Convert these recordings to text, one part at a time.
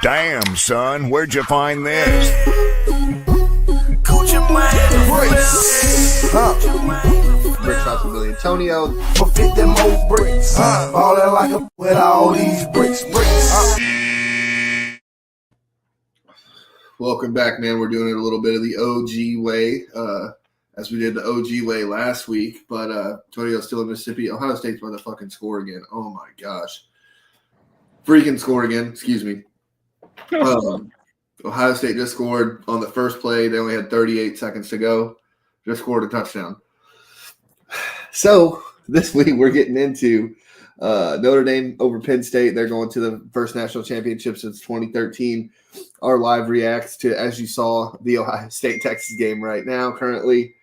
Damn, son, where'd you find this? Bricks. Brick shots with Billy and Tonio. For 50 more bricks. Ballin' like a with all these bricks. Welcome back, man. We're doing it a little bit of the OG way, as we did the OG way last week. But Tonio's still in Mississippi. Ohio State's about to fucking score again. Oh my gosh. Freaking score again. Excuse me. Ohio State just scored on the first play. They only had 38 seconds to go. Just scored a touchdown. So this week we're getting into Notre Dame over Penn State. They're going to the first national championship since 2013. Our live reacts to, as you saw, the Ohio State-Texas game right now currently.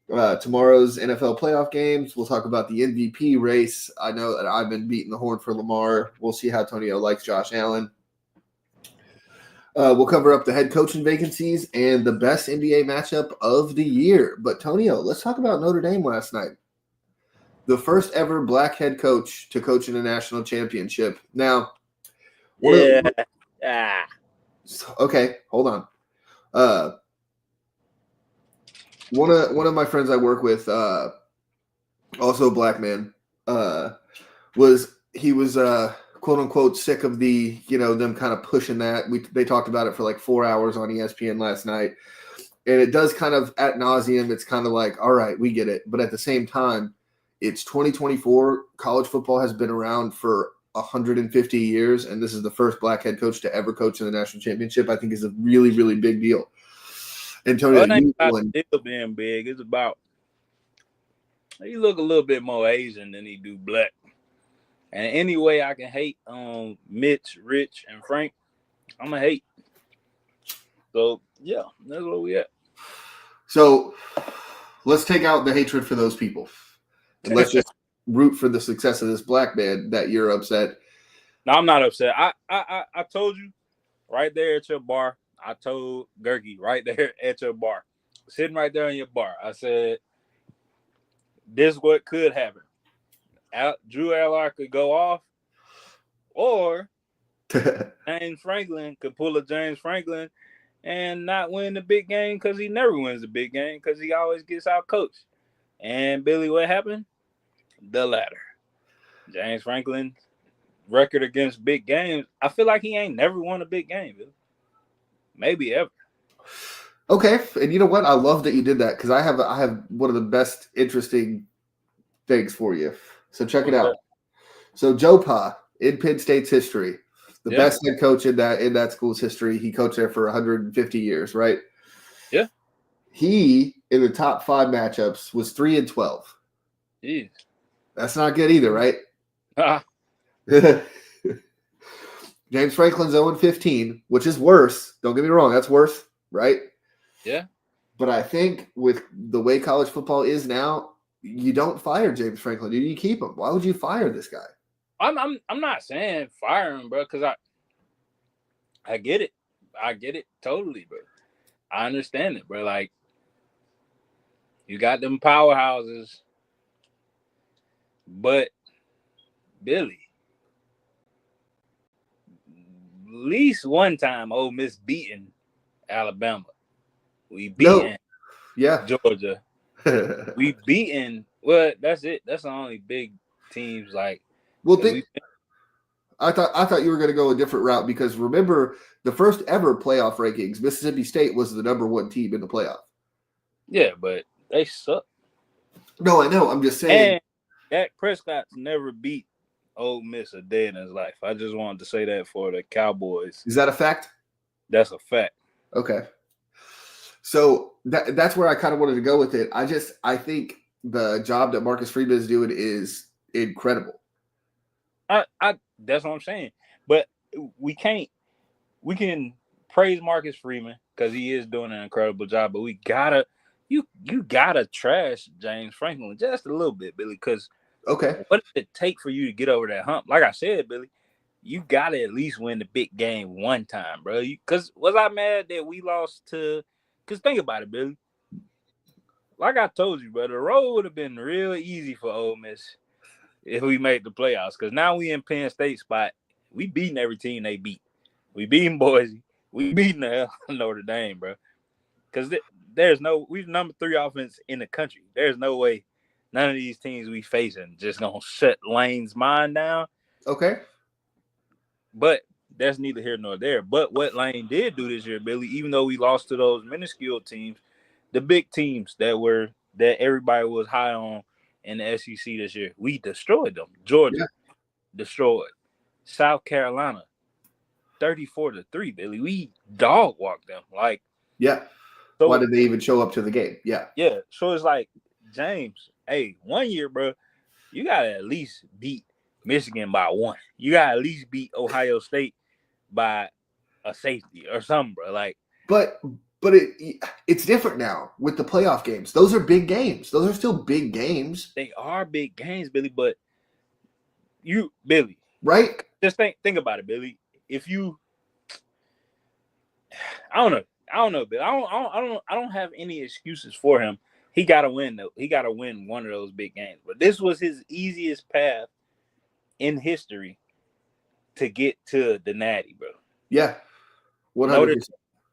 Tomorrow's NFL playoff games. We'll talk about the MVP race. I know that I've been beating the horn for Lamar. We'll see how Tonio likes Josh Allen. We'll cover up the head coaching vacancies and the best NBA matchup of the year. But, Tonio, let's talk about Notre Dame last night. The first ever black head coach to coach in a national championship. Now, okay, hold on. One of my friends I work with, also a black man, was quote unquote sick of the, them kind of pushing that. They talked about it for like 4 hours on ESPN last night. And it does kind of ad nauseum. It's kind of like, all right, we get it. But at the same time, it's 2024. College football has been around for 150 years. And this is the first black head coach to ever coach in the national championship. I think is a really, really big deal. Antonio, well, it ain't about still being big. It's about he look a little bit more Asian than he do black. And any way I can hate on Mitch, Rich, and Frank, I'm going to hate. So, yeah, that's where we at. So, let's take out the hatred for those people. And let's just root for the success of this black man that you're upset. No, I'm not upset. I told you right there at your bar. I told Gerke right there at your bar. Sitting right there in your bar. I said, this is what could happen. Drew Allar could go off, or James Franklin could pull a James Franklin and not win the big game because he never wins the big game because he always gets out coached. And Billy, what happened? The latter. James Franklin record against big games. I feel like he ain't never won a big game, Billy. Maybe ever. Okay, and you know what? I love that you did that because I have one of the best interesting things for you. So check it out. So Joe Pa in Penn State's history, the best head coach in that school's history. He coached there for 150 years, right? Yeah. He in the top 5 matchups was 3-12. Jeez. That's not good either, right? James Franklin's 0-15, which is worse. Don't get me wrong, that's worse, right? Yeah. But I think with the way college football is now, you don't fire James Franklin. You keep him. Why would you fire this guy? I'm not saying fire him, bro, because I get it. I get it totally, bro. I understand it, bro. Like, you got them powerhouses, but Billy, at least one time Ole Miss beaten Alabama. We beaten Georgia. We beaten. Well, that's it. That's the only big teams. Like, well, I thought you were going to go a different route because remember the first ever playoff rankings, Mississippi State was the number 1 team in the playoff. Yeah, but they suck. No, I know. I'm just saying. And Dak Prescott's never beat Ole Miss a day in his life. I just wanted to say that for the Cowboys. Is that a fact? That's a fact. Okay. So that's where I kind of wanted to go with it. I think the job that Marcus Freeman is doing is incredible. That's what I'm saying. But we can praise Marcus Freeman because he is doing an incredible job. But we gotta you gotta trash James Franklin just a little bit, Billy. Because what does it take for you to get over that hump? Like I said, Billy, you gotta at least win the big game one time, bro. Because was I mad that we lost to? Because think about it, Billy. Like I told you, bro, the road would have been real easy for Ole Miss if we made the playoffs. Because now we in Penn State spot. We beating every team they beat. We beating Boise. We beating the hell out of Notre Dame, bro. Because we're number 3 offense in the country. There's no way none of these teams we facing just gonna shut Lane's mind down. Okay. But that's neither here nor there. But what Lane did do this year, Billy, even though we lost to those minuscule teams, the big teams that everybody was high on in the SEC this year, we destroyed them. Georgia destroyed. South Carolina 34-3, Billy. We dog walked them. So, why did they even show up to the game? Yeah. So it's like, James, hey, 1 year, bro, you gotta at least beat Michigan by 1. You gotta at least beat Ohio State by a safety or something, bro. But it's different now with the playoff games. Those are big games. Those are still big games. They are big games, Billy. But Billy, right? Just think about it, Billy. If you, I don't know, Billy. I don't have any excuses for him. He gotta win though. He gotta win one of those big games. But this was his easiest path in history to get to the Natty, bro. Yeah, 100%.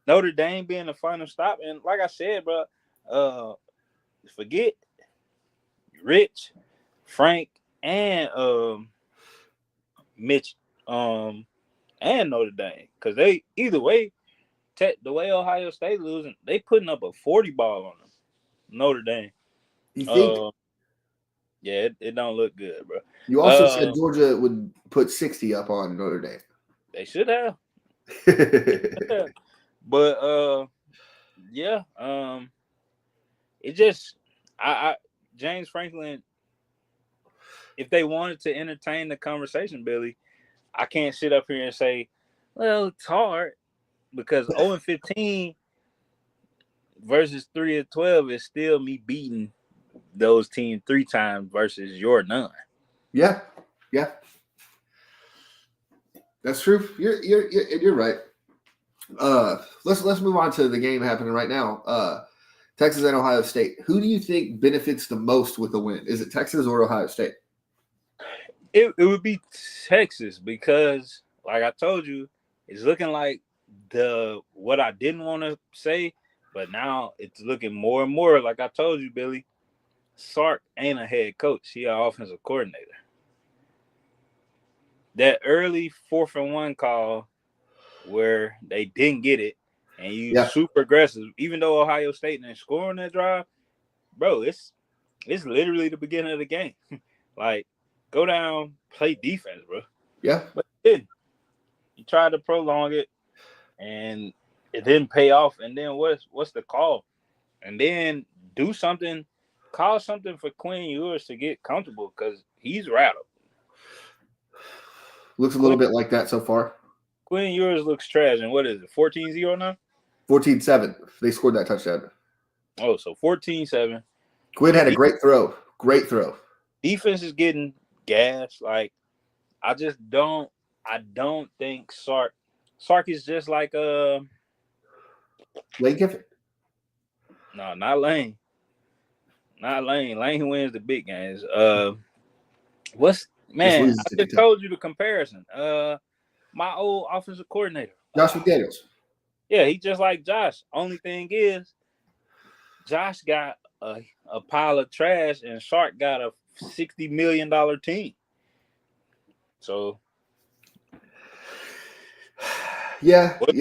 Notre Dame being the final stop, and like I said, bro, forget Rich, Frank, and Mitch, and Notre Dame, because they either way, the way Ohio State losing, they putting up a 40 ball on them. Notre Dame. You think? Yeah, it don't look good, bro. You also said Georgia would put 60 up on Notre Dame. They should have. But yeah, it just James Franklin, if they wanted to entertain the conversation, Billy, I can't sit up here and say, well, it's hard, because 0-15 versus 3-12 is still me beating those teams 3 times versus your none. Yeah. That's true. You're right. Let's move on to the game happening right now. Texas and Ohio State. Who do you think benefits the most with the win? Is it Texas or Ohio State? It would be Texas, because, like I told you, it's looking like what I didn't want to say, but now it's looking more and more like I told you, Billy. Sark ain't a head coach; he an offensive coordinator. That early 4th and 1 call where they didn't get it, and you super aggressive, even though Ohio State didn't score on that drive, bro, it's literally the beginning of the game. Go down, play defense, bro. Yeah. But it didn't. You tried to prolong it, and it didn't pay off. And then what's the call? And then do something, call something for Quinn Ewers to get comfortable, because he's rattled. Looks a little bit like that so far. Quinn Ewers looks trash. And what is it, 14-0 now? 14-7. They scored that touchdown. Oh, so 14-7. Quinn had a great throw. Great throw. Defense is getting gas. I don't think Sark is just like Lane Kiffin. No, not Lane. Not Lane. Lane wins the big games. I just told you the comparison. My old offensive coordinator, Josh McDaniels. Yeah, he just like Josh. Only thing is, Josh got a pile of trash, and Sark got a $60 million team. So, yeah. What do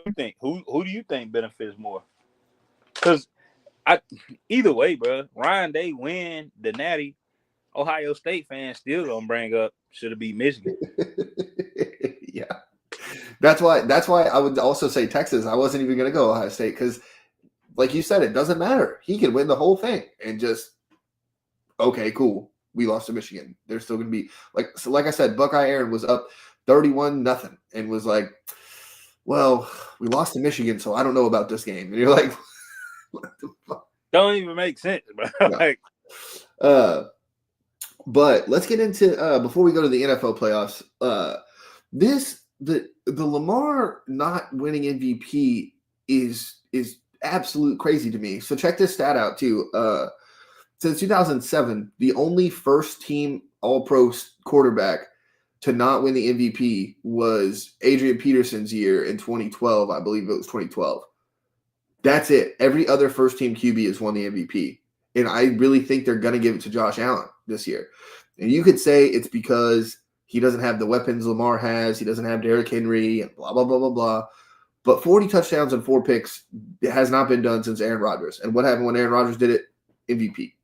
you think? Who do you think benefits more? Because either way, bro, Ryan, they win the Natty. Ohio State fans still gonna bring up should have beat Michigan. Yeah, that's why I would also say Texas. I wasn't even gonna go Ohio State because, like you said, it doesn't matter. He can win the whole thing and just okay, cool. We lost to Michigan. They're still gonna be like I said. Buckeye Aaron was up 31-0 and was like, "Well, we lost to Michigan, so I don't know about this game." And you're like, "What the fuck?" Don't even make sense, bro. No. But let's get into before we go to the NFL playoffs. The Lamar not winning MVP is absolute crazy to me. So check this stat out too. Since 2007, the only first team All-Pro quarterback to not win the MVP was Adrian Peterson's year in 2012. I believe it was 2012. That's it. Every other first-team QB has won the MVP. And I really think they're going to give it to Josh Allen this year. And you could say it's because he doesn't have the weapons Lamar has. He doesn't have Derrick Henry and blah, blah, blah, blah, blah. But 40 touchdowns and 4 picks has not been done since Aaron Rodgers. And what happened when Aaron Rodgers did it? MVP.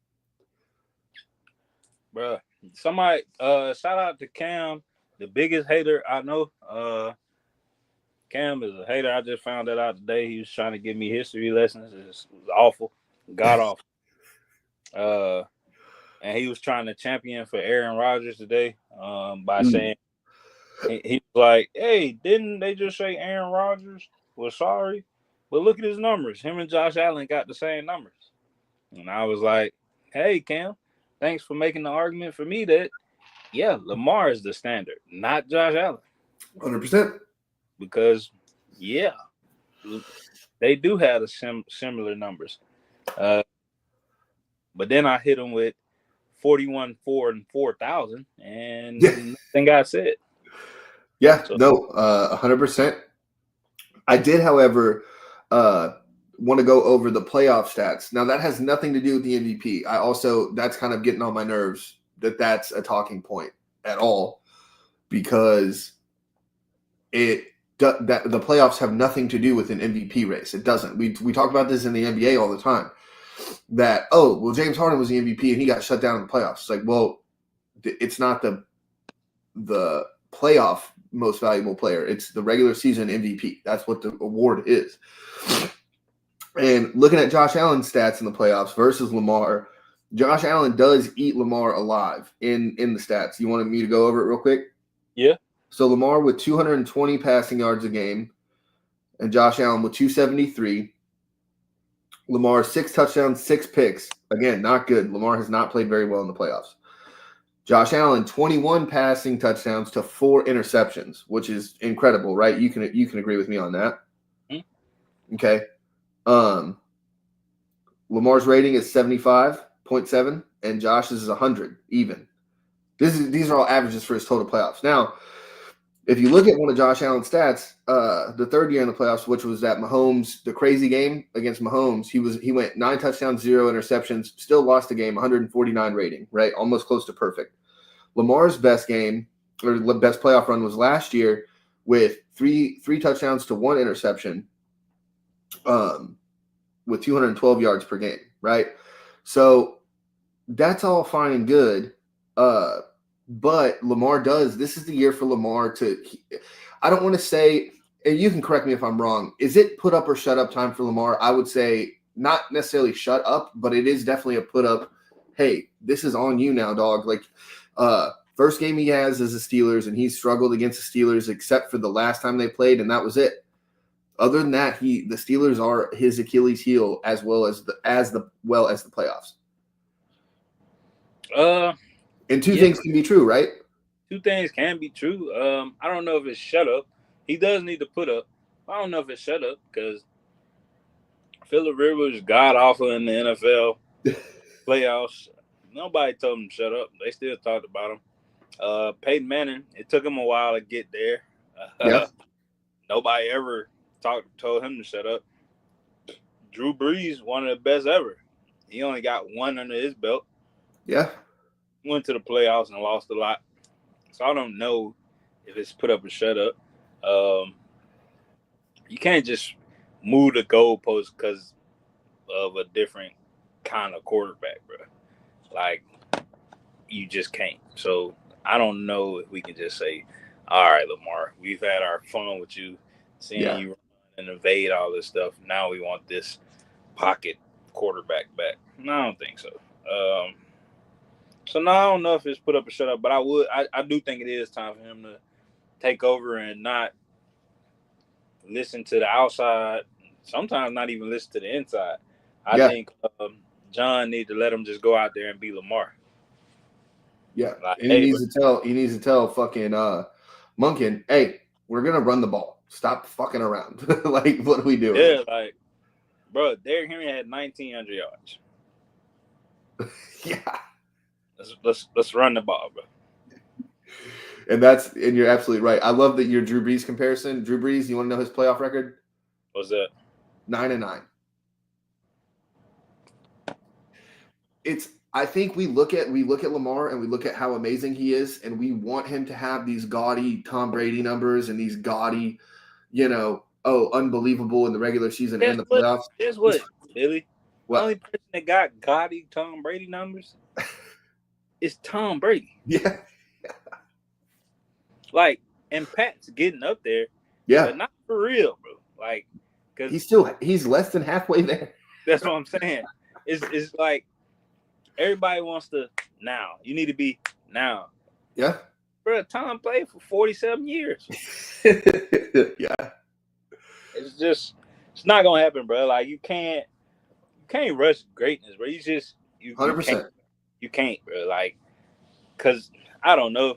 Bruh. Somebody, shout out to Cam, the biggest hater I know. Cam is a hater. I just found that out today. He was trying to give me history lessons. It was awful. God awful. And he was trying to champion for Aaron Rodgers today by saying, he was like, hey, didn't they just say Aaron Rodgers was sorry? But look at his numbers. Him and Josh Allen got the same numbers. And I was like, hey, Cam, thanks for making the argument for me that, yeah, Lamar is the standard, not Josh Allen. 100%. Because, yeah, they do have the similar numbers. But then I hit him with 41, 4, and 4,000, and nothing got said. Yeah, so, no, 100%. I did, however, want to go over the playoff stats. Now, that has nothing to do with the MVP. That's kind of getting on my nerves that's a talking point at all, because the playoffs have nothing to do with an MVP race. It doesn't. We talk about this in the NBA all the time. That, James Harden was the MVP and he got shut down in the playoffs. It's like, well, it's not the playoff most valuable player. It's the regular season MVP. That's what the award is. And looking at Josh Allen's stats in the playoffs versus Lamar, Josh Allen does eat Lamar alive in the stats. You wanted me to go over it real quick? Yeah. So Lamar with 220 passing yards a game and Josh Allen with 273. Lamar, 6 touchdowns, 6 picks. Again, not good. Lamar has not played very well in the playoffs. Josh Allen, 21 passing touchdowns to 4 interceptions, which is incredible, right? You can agree with me on that. Mm-hmm. Okay. Lamar's rating is 75.7, and Josh's is 100 even. These are all averages for his total playoffs. Now, if you look at one of Josh Allen's stats, the third year in the playoffs, which was that Mahomes, the crazy game against Mahomes, he went 9 touchdowns, 0 interceptions, still lost the game, 149 rating, right? Almost close to perfect. Lamar's best game or best playoff run was last year with three touchdowns to 1 interception, with 212 yards per game, right? So that's all fine and good. But Lamar this is the year for Lamar I don't want to say, and you can correct me if I'm wrong, is it put up or shut up time for Lamar? I would say not necessarily shut up, but it is definitely a put up. Hey, this is on you now, dog. Like, first game he has is the Steelers, and he struggled against the Steelers except for the last time they played, and that was it. Other than that, the Steelers are his Achilles heel as well as the playoffs. And two things can be true, right? 2 things can be true. I don't know if it's shut up. He does need to put up. I don't know if it's shut up because Phillip Rivers god awful in the NFL playoffs. Nobody told him to shut up. They still talked about him. Peyton Manning, it took him a while to get there. Nobody ever told him to shut up. Drew Brees, one of the best ever. He only got 1 under his belt. Yeah. Went to the playoffs and lost a lot. So I don't know if it's put up or shut up. You can't just move the goalpost because of a different kind of quarterback, bro. Like, you just can't. So I don't know if we can just say, all right, Lamar, we've had our fun with you, seeing you run and evade all this stuff. Now we want this pocket quarterback back. No, I don't think so. So no, I don't know if it's put up or shut up, but I do think it is time for him to take over and not listen to the outside. Sometimes not even listen to the inside. I think John needs to let him just go out there and be Lamar. Yeah, like, and he needs to tell fucking Monken, hey, we're gonna run the ball. Stop fucking around. Like, what are we doing? Yeah, like, bro, Derrick Henry had 1,900 yards. Yeah. Let's run the ball, bro. And you're absolutely right. I love that your Drew Brees comparison. Drew Brees, you want to know his playoff record? What's that? 9-9. I think we look at Lamar and we look at how amazing he is, and we want him to have these gaudy Tom Brady numbers and these gaudy, unbelievable in the regular season and the playoffs. Guess what, Billy? What? The only person that got gaudy Tom Brady numbers is Tom Brady. Yeah. Like, and Pat's getting up there. Yeah. But not for real, bro. Like, because he's less than halfway there. That's what I'm saying. It's like everybody wants to now. You need to be now. Yeah. Bro, Tom played for 47 years. Yeah. It's not gonna happen, bro. Like you can't rush greatness, bro. You 100%. You can't, bro. Like, cause I don't know.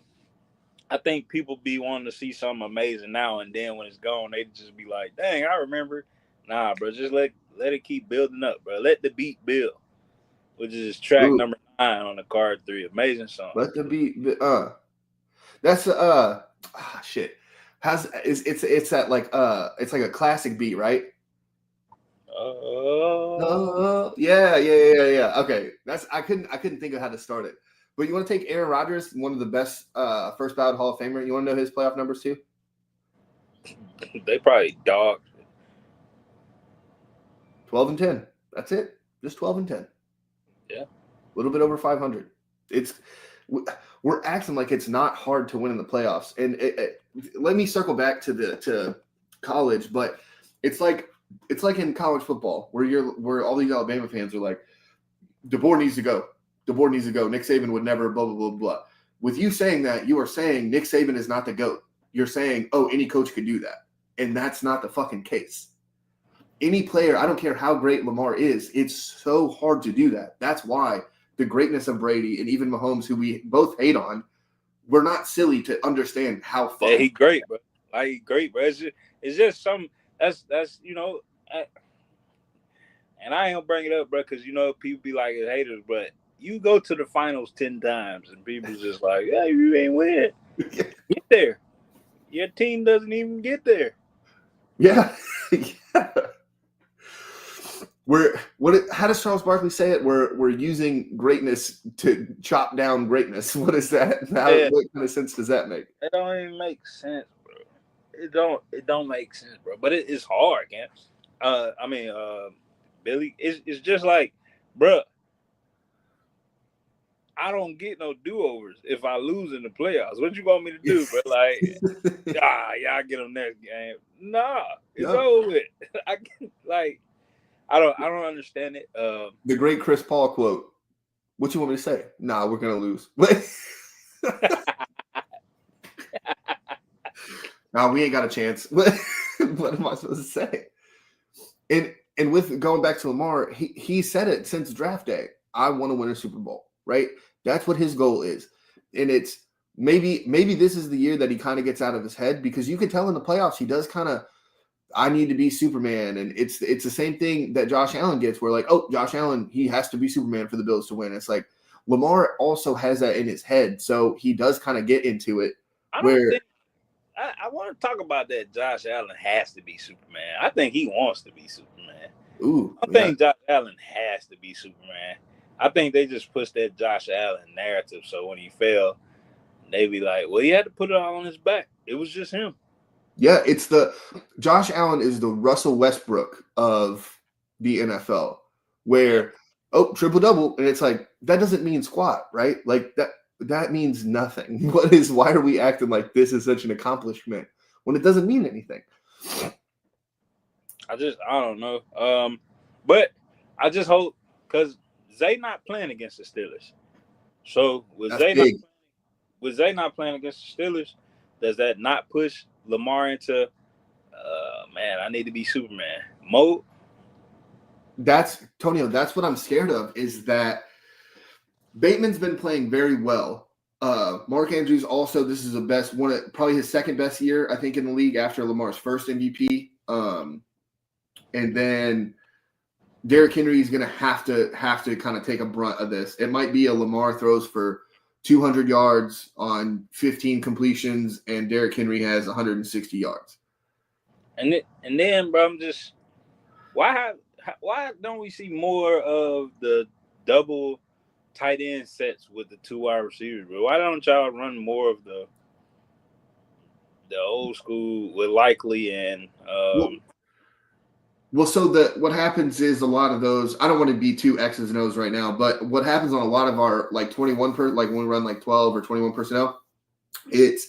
I think people be wanting to see something amazing now, and then when it's gone, they just be like, "Dang, I remember." Nah, bro. Just let it keep building up, bro. Let the beat build, which is track number 9 on the card 3. Amazing song. Let the beat. That's shit. It's that like it's like a classic beat, right? Yeah. Okay, I couldn't think of how to start it. But you want to take Aaron Rodgers, one of the best first ballot Hall of Famer. You want to know his playoff numbers too? They probably dogged. 12-10. That's it. Just 12-10. Yeah. A little bit over 500. We're acting like it's not hard to win in the playoffs. And let me circle back to college, but it's like in college football where all these Alabama fans are like, DeBoer needs to go. DeBoer needs to go. Nick Saban would never blah, blah, blah, blah. With you saying that, you are saying Nick Saban is not the GOAT. You're saying, any coach could do that. And that's not the fucking case. Any player, I don't care how great Lamar is, it's so hard to do that. That's why the greatness of Brady and even Mahomes, who we both hate on, we're not silly to understand how fun. Yeah, he's great, bro. Like, he's great, bro. It's just some that's and I ain't gonna bring it up, bro, because people be like haters, but you go to the finals 10 times and people just like, yeah, you ain't win. Get there. Your team doesn't even get there. Yeah. How does Charles Barkley say it? We're using greatness to chop down greatness. What is that? What kind of sense does that make? It don't even make sense, bro. It don't make sense, bro. But it's hard, man. Billy, it's just like, bro, I don't get no do-overs if I lose in the playoffs. What you want me to do, bro? Like, y'all get them next game. Nah, it's over with. I don't understand it. The great Chris Paul quote. What you want me to say? Nah, we're gonna lose. Nah, we ain't got a chance. What am I supposed to say? And with going back to Lamar, he said it since draft day. I want to win a Super Bowl, right? That's what his goal is. And it's maybe this is the year that he kind of gets out of his head, because you can tell in the playoffs he does kind of, I need to be Superman. And it's the same thing that Josh Allen gets, where like, Josh Allen, he has to be Superman for the Bills to win. It's like Lamar also has that in his head. So he does kind of get into it. I want to talk about that. Josh Allen has to be Superman. I think he wants to be Superman. I think Josh Allen has to be Superman. I think they just pushed that Josh Allen narrative. So when he fell, they be like, well, he had to put it all on his back. It was just him. Yeah, Josh Allen is the Russell Westbrook of the NFL, where, triple-double, and it's like, that doesn't mean squat, right? Like, that means nothing. Why are we acting like this is such an accomplishment when it doesn't mean anything? I don't know. But I just hope, because Zay not playing against the Steelers. So with Zay not playing against the Steelers, does that not push Lamar into, I need to be Superman mode? Tonio, that's what I'm scared of, is that Bateman's been playing very well. Mark Andrews also, this is probably his second best year, I think, in the league after Lamar's first MVP. And then Derrick Henry is going to have to kind of take a brunt of this. It might be a Lamar throws for 200 yards on 15 completions, and Derrick Henry has 160 yards. And then, bro, I'm just why don't we see more of the double tight end sets with the 2 wide receivers, bro? Why don't y'all run more of the old school with Likely and Well, so what happens is a lot of those. I don't want to be too X's and O's right now, but what happens on a lot of our like 21 like when we run like 12 or 21 personnel, it's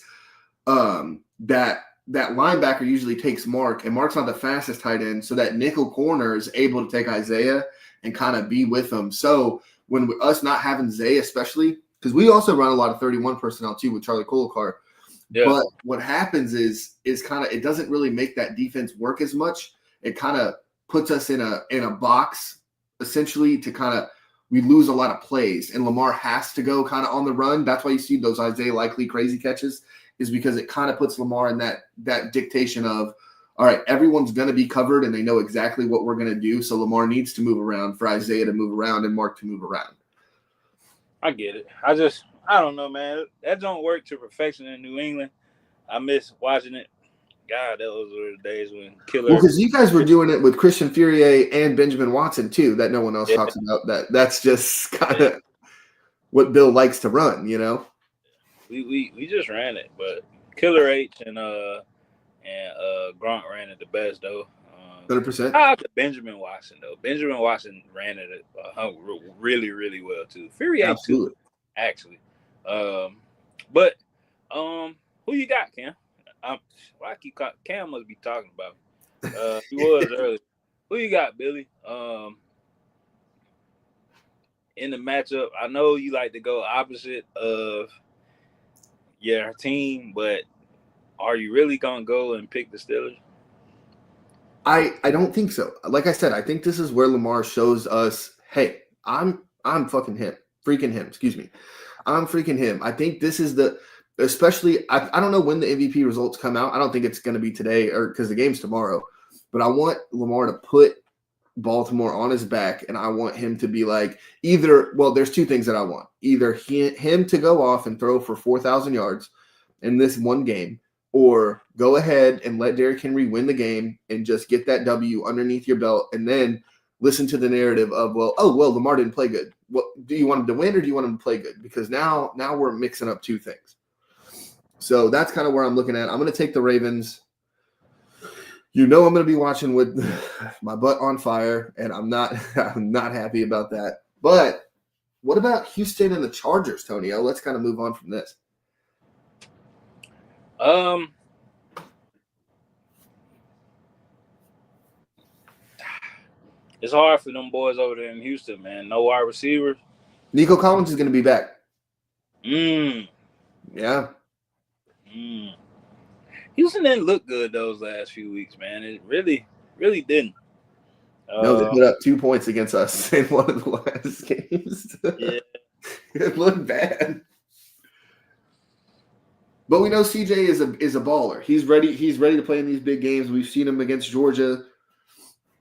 that linebacker usually takes Mark, and Mark's not the fastest tight end, so that nickel corner is able to take Isaiah and kind of be with them. So when us not having Zay, especially because we also run a lot of 31 personnel too with Charlie Colacart. Yeah. But what happens is kind of it doesn't really make that defense work as much. It kind of puts us in a box essentially to kind of we lose a lot of plays, and Lamar has to go kind of on the run. That's why you see those Isaiah Likely crazy catches, is because it kind of puts Lamar in that dictation of, all right, everyone's going to be covered and they know exactly what we're going to do. So Lamar needs to move around for Isaiah to move around and Mark to move around. I get it. I don't know, man. That don't work to perfection in New England. I miss watching it. God, those were the days when Killer. Well, because you guys were doing it with Christian Furier and Benjamin Watson too, that no one else talks about. That's just kind of what Bill likes to run, you know. We just ran it, but Killer H and Gronk ran it the best though. 100%. Out to Benjamin Watson though. Benjamin Watson ran it really, really well too. Furier too, actually. But who you got, Cam? Cam must be talking about. He was earlier. Who you got, Billy? In the matchup, I know you like to go opposite of your team, but are you really gonna go and pick the Steelers? I don't think so. Like I said, I think this is where Lamar shows us, hey, I'm fucking him. Freaking him, excuse me. I'm freaking him. I think this is especially, I don't know when the MVP results come out. I don't think it's going to be today or because the game's tomorrow. But I want Lamar to put Baltimore on his back, and I want him to be like there's two things that I want. Either him to go off and throw for 4,000 yards in this one game, or go ahead and let Derrick Henry win the game and just get that W underneath your belt, and then listen to the narrative of, Lamar didn't play good. Well, do you want him to win or do you want him to play good? Because now we're mixing up two things. So that's kind of where I'm looking at. I'm going to take the Ravens. I'm going to be watching with my butt on fire, and I'm not happy about that. But what about Houston and the Chargers, Tonio? Let's kind of move on from this. It's hard for them boys over there in Houston, man. No wide receivers. Nico Collins is going to be back. Yeah. Houston didn't look good those last few weeks, man. It really, really didn't. No, they put up 2 points against us in one of the last games. Yeah. It looked bad. But we know CJ is a baller. He's ready to play in these big games. We've seen him against Georgia.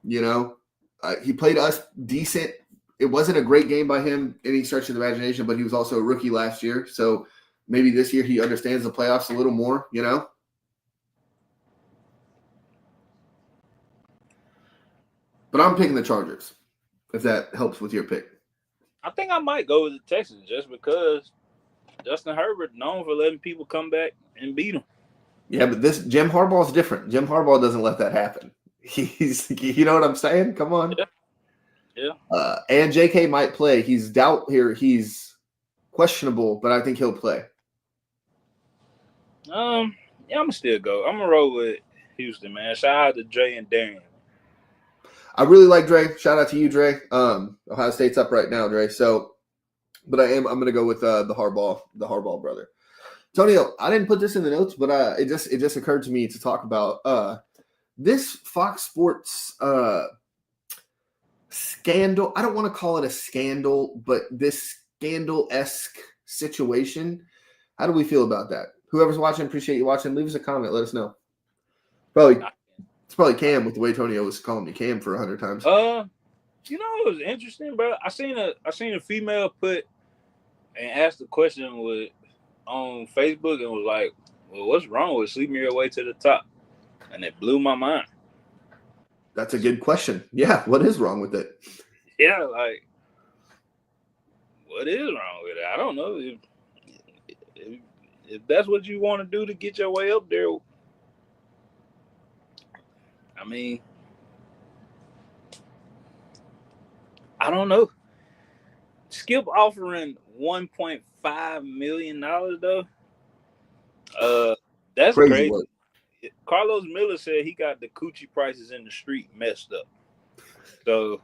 He played us decent. It wasn't a great game by him, any stretch of the imagination, but he was also a rookie last year. So maybe this year he understands the playoffs a little more, But I'm picking the Chargers, if that helps with your pick. I think I might go with the Texans just because Justin Herbert known for letting people come back and beat him. Yeah, but this Jim Harbaugh is different. Jim Harbaugh doesn't let that happen. He's, you know what I'm saying? Come on. Yeah. And JK might play. He's He's questionable, but I think he'll play. Yeah, I'm gonna still go. I'm gonna roll with Houston, man. Shout out to Dre and Darian. I really like Dre. Shout out to you, Dre. Ohio State's up right now, Dre. So, but I'm gonna go with the Harbaugh brother. Tonio, I didn't put this in the notes, but it just occurred to me to talk about this Fox Sports scandal. I don't want to call it a scandal, but this scandal-esque situation. How do we feel about that? Whoever's watching, appreciate you watching. Leave us a comment. Let us know. It's probably Cam with the way Tonio was calling me Cam for 100 times. It was interesting, bro. I seen a female put and asked the question on Facebook and was like, "Well, what's wrong with sleeping your way to the top?" And it blew my mind. That's a good question. Yeah, what is wrong with it? Yeah, like what is wrong with it? I don't know. If that's what you want to do to get your way up there, I mean, I don't know. Skip offering $1.5 million though. That's Crazy crazy. work. Carlos Miller said he got the coochie prices in the street messed up. So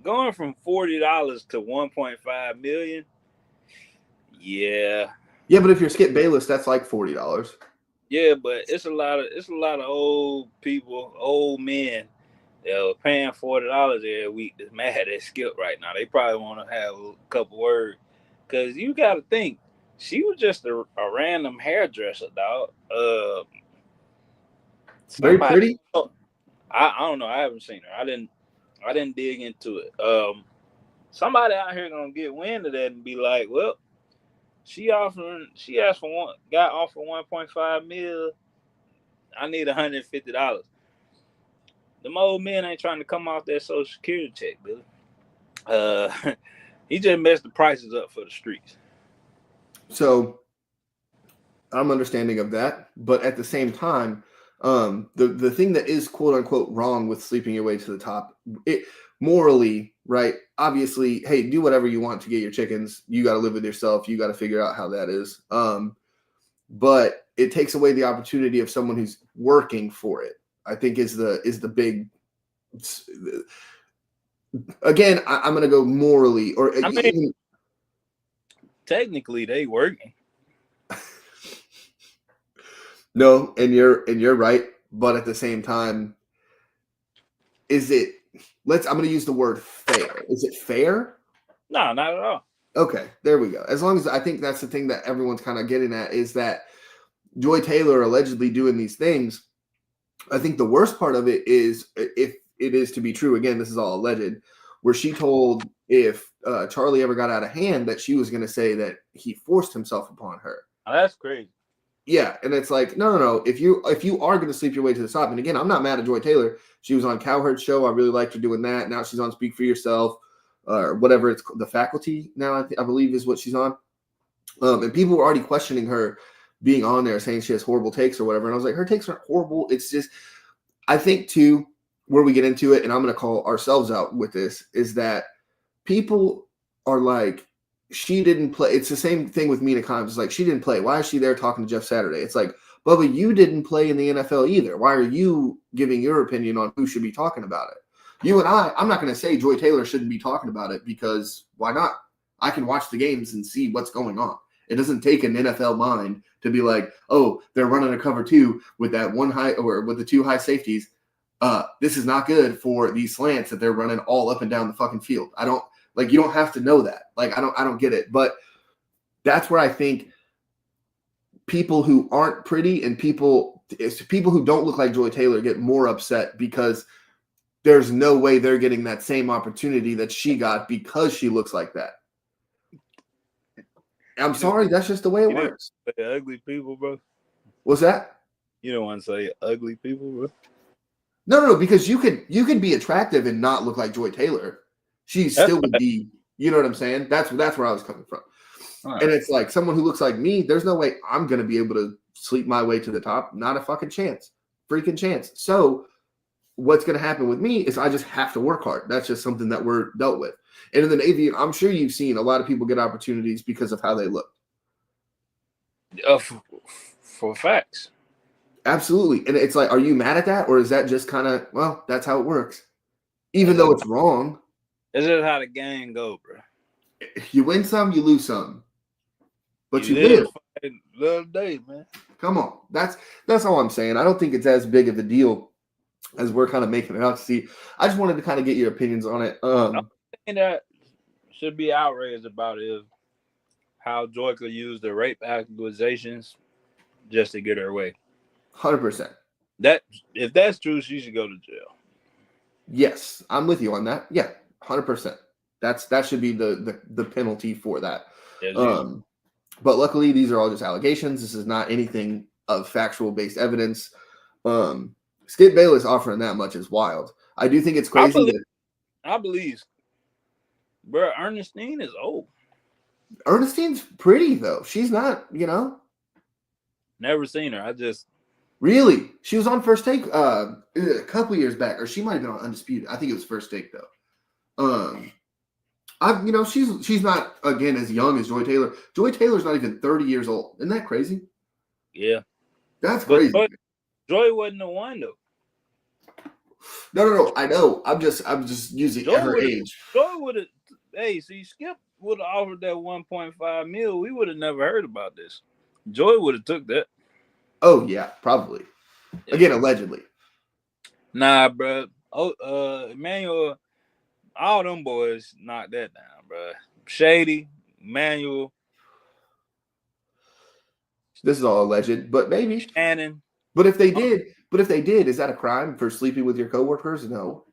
going from $40 to $1.5 million, yeah. Yeah, but if you're Skip Bayless, that's like $40. Yeah, but it's a lot of old people, old men that are paying $40 every week that's mad at Skip right now. They probably want to have a couple words. Cause you gotta think, she was just a random hairdresser, dog. Very Somebody pretty. I don't know, I haven't seen her. I didn't dig into it. Somebody out here gonna get wind of that and be like, well, she asked for got offered 1.5 mil. I need $150. Them old men ain't trying to come off that social security check, Billy. He just messed the prices up for the streets. So I'm understanding of that, but at the same time, the thing that is quote unquote wrong with sleeping your way to the top, it morally, right? Obviously, hey, do whatever you want to get your chickens. You got to live with yourself. You got to figure out how that is. But it takes away the opportunity of someone who's working for it. I think is the big. Again, I'm going to go morally, or I mean, even, technically they working. no, and you're right, but at the same time, is it? I'm going to use the word fair. Is it fair? No, not at all. Okay, there we go. As long as I think that's the thing that everyone's kind of getting at is that Joy Taylor allegedly doing these things. I think the worst part of it is if it is to be true. Again, this is all alleged. Where she told if Charlie ever got out of hand that she was going to say that he forced himself upon her. Oh, that's crazy. Yeah, and it's like no. If you are going to sleep your way to the top, and again, I'm not mad at Joy Taylor. She was on Cowherd's show. I really liked her doing that. Now she's on Speak for Yourself, or whatever it's called, The Faculty. Now I believe is what she's on. And people were already questioning her being on there, saying she has horrible takes or whatever. And I was like, her takes aren't horrible. It's just, I think too, where we get into it, and I'm going to call ourselves out with this, is that people are like, she didn't play. It's the same thing with Mina Kimes. It's like, she didn't play. Why is she there talking to Jeff Saturday? It's like, Bubba, you didn't play in the NFL either. Why are you giving your opinion on who should be talking about it? You and I'm not going to say Joy Taylor shouldn't be talking about it because why not? I can watch the games and see what's going on. It doesn't take an NFL mind to be like, oh, they're running a cover two with that one high or with the two high safeties. This is not good for these slants that they're running all up and down the fucking field. You don't have to know that. Like, I don't get it. But that's where I think people who aren't pretty and people who don't look like Joy Taylor get more upset because there's no way they're getting that same opportunity that she got because she looks like that. I'm sorry, that's just the way it works. Say ugly people, bro. What's that? You don't want to say ugly people, bro. No, because you could be attractive and not look like Joy Taylor. She still would be, you know what I'm saying? That's where I was coming from. Right. And it's like someone who looks like me, there's no way I'm going to be able to sleep my way to the top. Not a fucking chance. Freaking chance. So what's going to happen with me is I just have to work hard. That's just something that we're dealt with. And in the Navy, I'm sure you've seen a lot of people get opportunities because of how they look. For facts. Absolutely. And it's like, are you mad at that? Or is that just kind of, well, that's how it works. Even though it's wrong. This is how the game go, bro. You win some, you lose some. But you live. Love day, man. Come on. That's all I'm saying. I don't think it's as big of a deal as we're kind of making it out to see. I just wanted to kind of get your opinions on it. The thing that should be outraged about is how Joy could use the rape accusations just to get her way. 100%. That if that's true, she should go to jail. Yes, I'm with you on that. Yeah, 100%. That should be the penalty for that. Yes, But luckily, these are all just allegations. This is not anything of factual based evidence. Skip Bayless offering that much is wild. I do think it's crazy I believe, bro. Ernestine is old. Ernestine's pretty though. She's not, Never seen her. I just really. She was on First Take a couple years back, or she might have been on Undisputed. I think it was First Take though. She's not again as young as Joy Taylor. Joy Taylor's not even 30 years old. Isn't that crazy? Yeah, that's crazy. Joy wasn't the one though. No. I know. I'm just using her age. Joy would have. Hey, see, Skip would have offered that 1.5 mil. We would have never heard about this. Joy would have took that. Oh yeah, probably. Yeah. Again, allegedly. Nah, bro. Oh, Emmanuel. All them boys knocked that down, bro. Shady, Emmanuel. This is all alleged, but maybe. Shannon. But if they did, is that a crime for sleeping with your coworkers? No.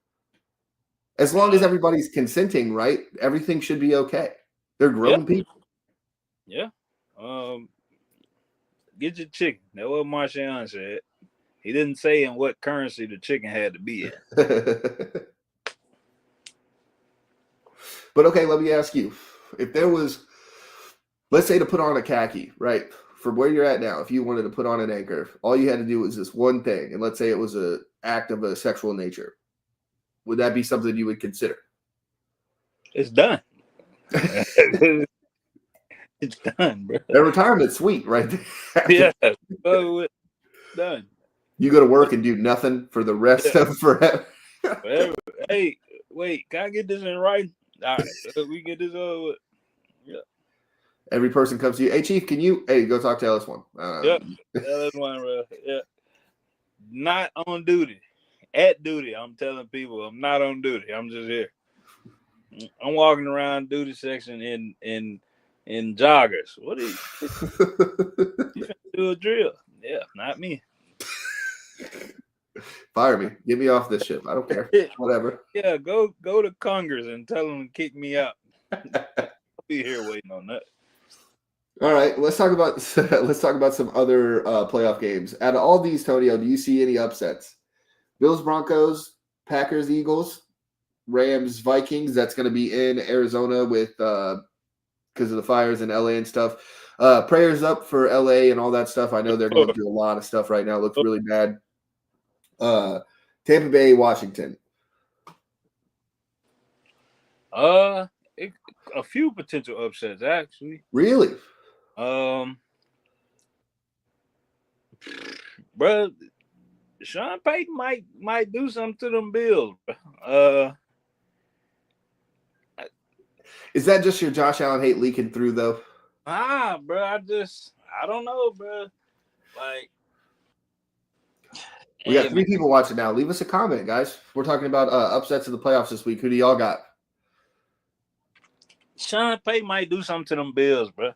As long as everybody's consenting, right? Everything should be okay. They're grown people. Yeah. Get your chicken. That's what Marshawn said. He didn't say in what currency the chicken had to be in. But okay, let me ask you. If there was, let's say, to put on a khaki, right? From where you're at now, if you wanted to put on an anchor, all you had to do was this one thing, and let's say it was an act of a sexual nature. Would that be something you would consider? It's done. It's done, bro. That retirement suite right there. Yeah. So done. You go to work and do nothing for the rest of forever. Hey, wait, can I get this in writing? All right, we get this over. Yeah. Every person comes to you. Hey, Chief, can you? Hey, go talk to LS1. LS1, bro. Yeah. Not on duty. At duty, I'm telling people I'm not on duty. I'm just here. I'm walking around duty section in joggers. What are you? You finna do a drill? Yeah, not me. Fire me. Get me off this ship. I don't care. Whatever. Yeah, go to Congress and tell them to kick me out. I'll be here waiting on that. All right, let's talk about some other playoff games. Out of all these, Tonio, do you see any upsets? Bills, Broncos, Packers, Eagles, Rams, Vikings. That's going to be in Arizona with because of the fires in LA and stuff. Prayers up for LA and all that stuff. I know they're going through a lot of stuff right now. It looks really bad. Tampa Bay, Washington. A few potential upsets actually. Really? Bro, Sean Payton might do something to them Bills. Is that just your Josh Allen hate leaking through though? Bro, I don't know, bro. Like, we got 3 people watching now. Leave us a comment, guys. We're talking about upsets of the playoffs this week. Who do y'all got? Sean Payton might do something to them Bills, bro.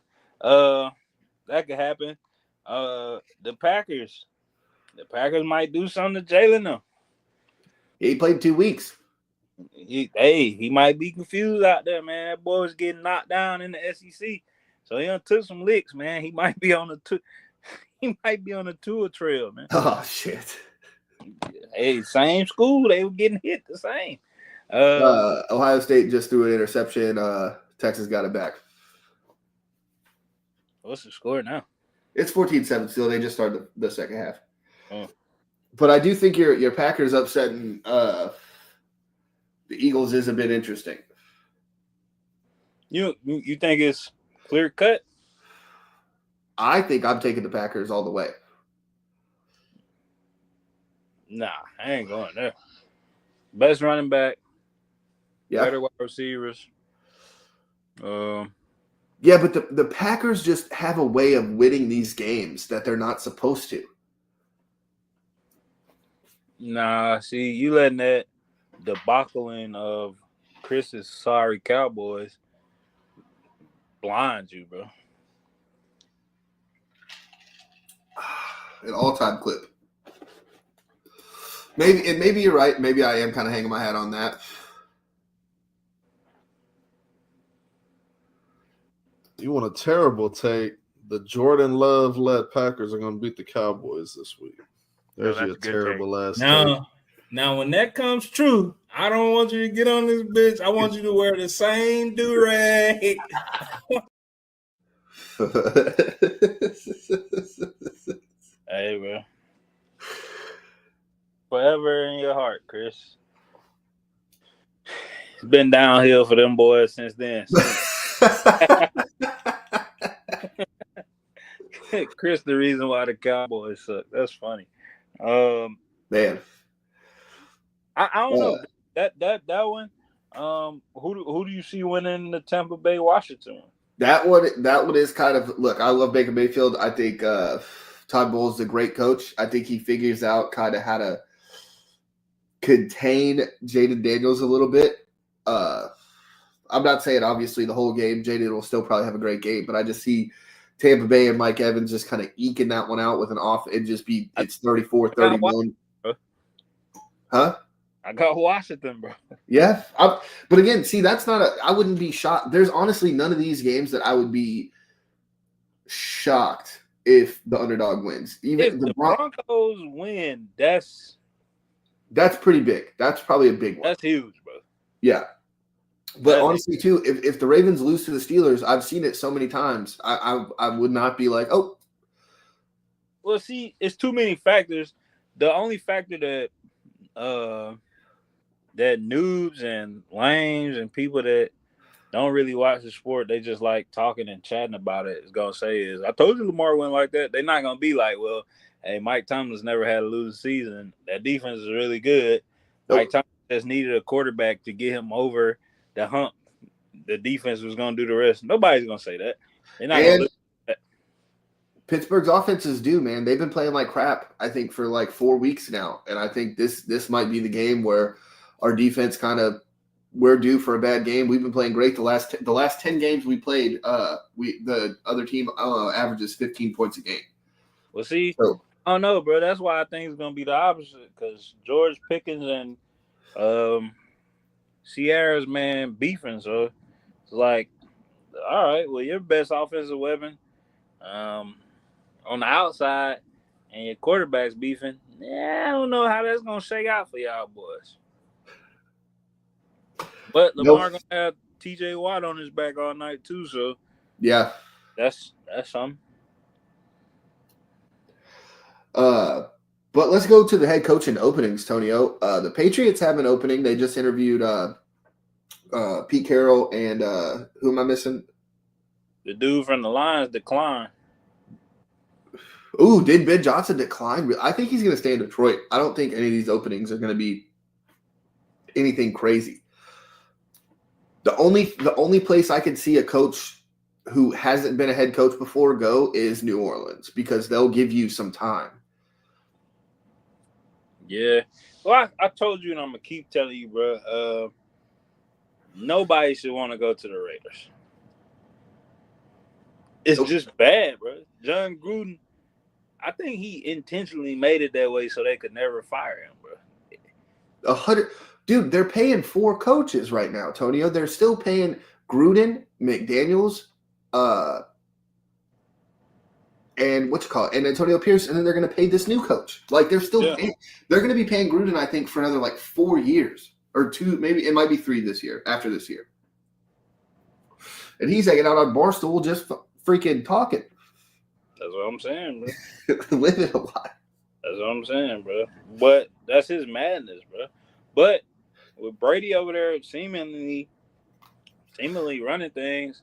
That could happen. The Packers might do something to Jalen though. He played 2 weeks. He might be confused out there, man. That boy was getting knocked down in the SEC, so he done took some licks, man. He might be on a tour trail, man. Oh shit! Hey, same school, they were getting hit the same. Ohio State just threw an interception. Texas got it back. What's the score now? It's 14-7 still. They just started the second half. Oh. But I do think your Packers upsetting the Eagles is a bit interesting. You think it's clear cut? I think I'm taking the Packers all the way. Nah, I ain't going there. Best running back. Yeah. Better wide receivers. Yeah, but the Packers just have a way of winning these games that they're not supposed to. Nah, see, you letting that debacling of Chris's sorry Cowboys blind you, bro. An all-time clip. Maybe you're right. Maybe I am kind of hanging my hat on that. You want a terrible take? The Jordan Love-led Packers are going to beat the Cowboys this week. There's your terrible ass take. Now, when that comes true, I don't want you to get on this bitch. I want you to wear the same do-rag. Hey, bro. Forever in your heart, Chris. It's been downhill for them boys since then. Chris, the reason why the Cowboys suck. That's funny. Man, I don't know that one. Who do you see winning the Tampa Bay Washington one? That one is kind of look. I love Baker Mayfield. I think Todd Bowles is a great coach. I think he figures out kind of how to contain Jaden Daniels a little bit. I'm not saying obviously the whole game. Jaden will still probably have a great game, but I just see Tampa Bay and Mike Evans just kind of eking that one out with an off and just be it's 34-31. Huh? I got Washington, bro. Yeah. But again, see, that's not I wouldn't be shocked. There's honestly none of these games that I would be shocked if the underdog wins. Even if the Broncos win, that's pretty big. That's probably a big one. That's huge, bro. Yeah. But honestly, too, if the Ravens lose to the Steelers, I've seen it so many times. I would not be like, oh. Well, see, it's too many factors. The only factor that that noobs and lames and people that don't really watch the sport, they just like talking and chatting about it, is gonna say is, I told you Lamar went like that. They're not gonna be like, well, hey, Mike Tomlin's never had a losing season. That defense is really good. Nope. Mike Tomlin just needed a quarterback to get him over the hump. The defense was going to do the rest. Nobody's going to say that. They're not going to that. Pittsburgh's offenses do, man. They've been playing like crap, I think, for like 4 weeks now. And I think this might be the game where our defense we're due for a bad game. We've been playing great the last 10 games we played. The other team averages 15 points a game. Well, see, I don't know, bro. That's why I think it's going to be the opposite, because George Pickens and Sierra's man beefing, so it's like, all right, well, your best offensive weapon on the outside and your quarterback's beefing. Yeah, I don't know how that's gonna shake out for y'all boys. But Lamar gonna have TJ Watt on his back all night too, so yeah, that's something. But let's go to the head coaching openings, Tonio. The Patriots have an opening. They just interviewed Pete Carroll and who am I missing? The dude from the Lions declined. Ooh, did Ben Johnson decline? I think he's going to stay in Detroit. I don't think any of these openings are going to be anything crazy. The only place I could see a coach who hasn't been a head coach before go is New Orleans, because they'll give you some time. Yeah. Well, I told you, and I'm going to keep telling you, bro, nobody should want to go to the Raiders. It's just bad, bro. John Gruden, I think he intentionally made it that way so they could never fire him, bro. 100, dude. They're paying 4 coaches right now, Tonio. They're still paying Gruden, McDaniels, and and Antonio Pierce, and then they're going to pay this new coach. Like they're still, they're going to be paying Gruden, I think, for another like 4 years or 2, maybe it might be 3 this year. After this year, and he's hanging out on Barstool just freaking talking. That's what I'm saying, bro. Living a lot. That's what I'm saying, bro. But that's his madness, bro. But with Brady over there seemingly running things,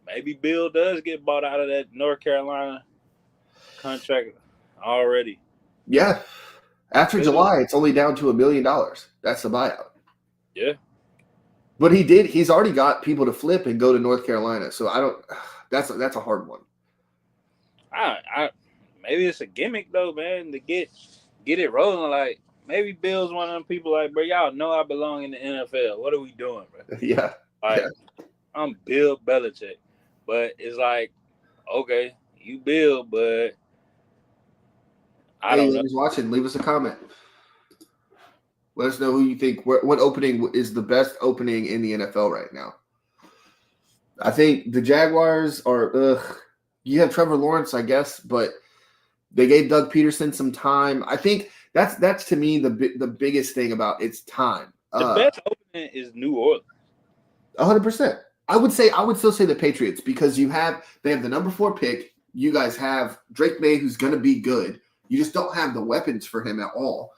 maybe Bill does get bought out of that North Carolina contract already. Yeah. After July, it's only down to $1 million. That's the buyout. Yeah. But he's already got people to flip and go to North Carolina. So that's a hard one. Maybe it's a gimmick though, man, to get it rolling. Like maybe Bill's one of them people like, bro, y'all know I belong in the NFL. What are we doing, bro? Yeah. Like I'm Bill Belichick. But it's like, okay, you Bill, but I don't know. Who's watching? Leave us a comment. Let us know who you think. What opening is the best opening in the NFL right now? I think the Jaguars are. You have Trevor Lawrence, I guess, but they gave Doug Peterson some time. I think that's to me the biggest thing about it's time. The best opening is New Orleans. 100%. I would still say the Patriots because they have the number 4 pick. You guys have Drake May, who's going to be good. You just don't have the weapons for him at all.